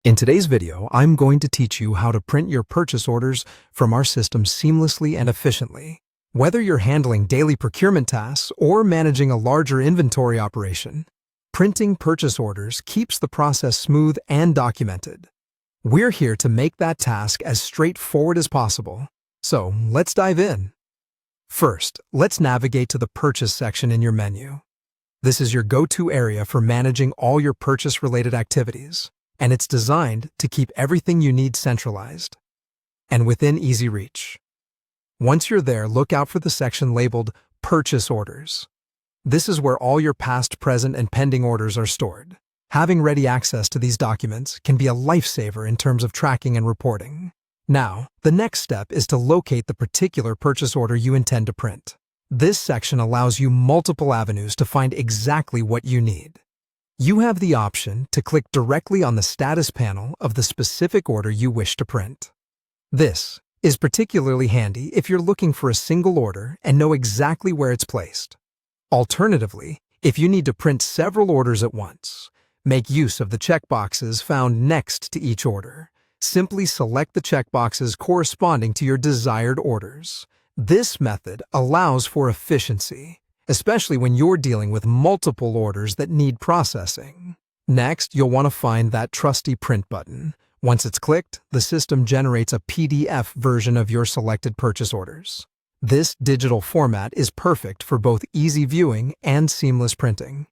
In today's video, I'm going to teach you how to print your purchase orders from our system seamlessly and efficiently. Whether you're handling daily procurement tasks or managing a larger inventory operation, printing purchase orders keeps the process smooth and documented. We're here to make that task as straightforward as possible. So let's dive in. First, let's navigate to the Purchase section in your menu. This is your go-to area for managing all your purchase-related activities, and it's designed to keep everything you need centralized and within easy reach. Once you're there, look out for the section labeled Purchase Orders. This is where all your past, present, and pending orders are stored. Having ready access to these documents can be a lifesaver in terms of tracking and reporting. Now, the next step is to locate the particular purchase order you intend to print. This section allows you multiple avenues to find exactly what you need. You have the option to click directly on the status panel of the specific order you wish to print. This is particularly handy if you're looking for a single order and know exactly where it's placed. Alternatively, if you need to print several orders at once, make use of the checkboxes found next to each order. Simply select the checkboxes corresponding to your desired orders. This method allows for efficiency, especially when you're dealing with multiple orders that need processing. Next, you'll want to find that trusty print button. Once it's clicked, the system generates a PDF version of your selected purchase orders. This digital format is perfect for both easy viewing and seamless printing.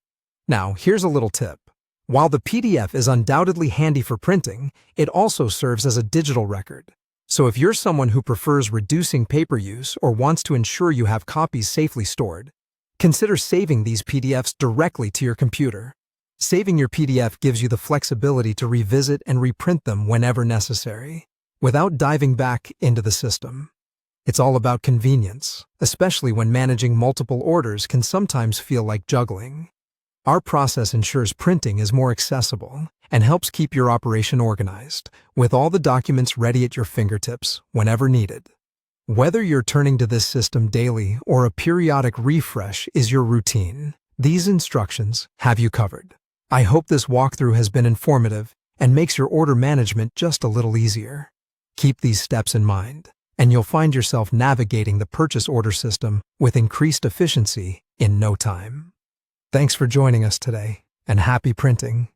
Now, here's a little tip. While the PDF is undoubtedly handy for printing, it also serves as a digital record. So if you're someone who prefers reducing paper use or wants to ensure you have copies safely stored, consider saving these PDFs directly to your computer. Saving your PDF gives you the flexibility to revisit and reprint them whenever necessary, without diving back into the system. It's all about convenience, especially when managing multiple orders can sometimes feel like juggling. Our process ensures printing is more accessible and helps keep your operation organized, with all the documents ready at your fingertips whenever needed. Whether you're turning to this system daily or a periodic refresh is your routine, these instructions have you covered. I hope this walkthrough has been informative and makes your order management just a little easier. Keep these steps in mind, and you'll find yourself navigating the purchase order system with increased efficiency in no time. Thanks for joining us today, and happy printing!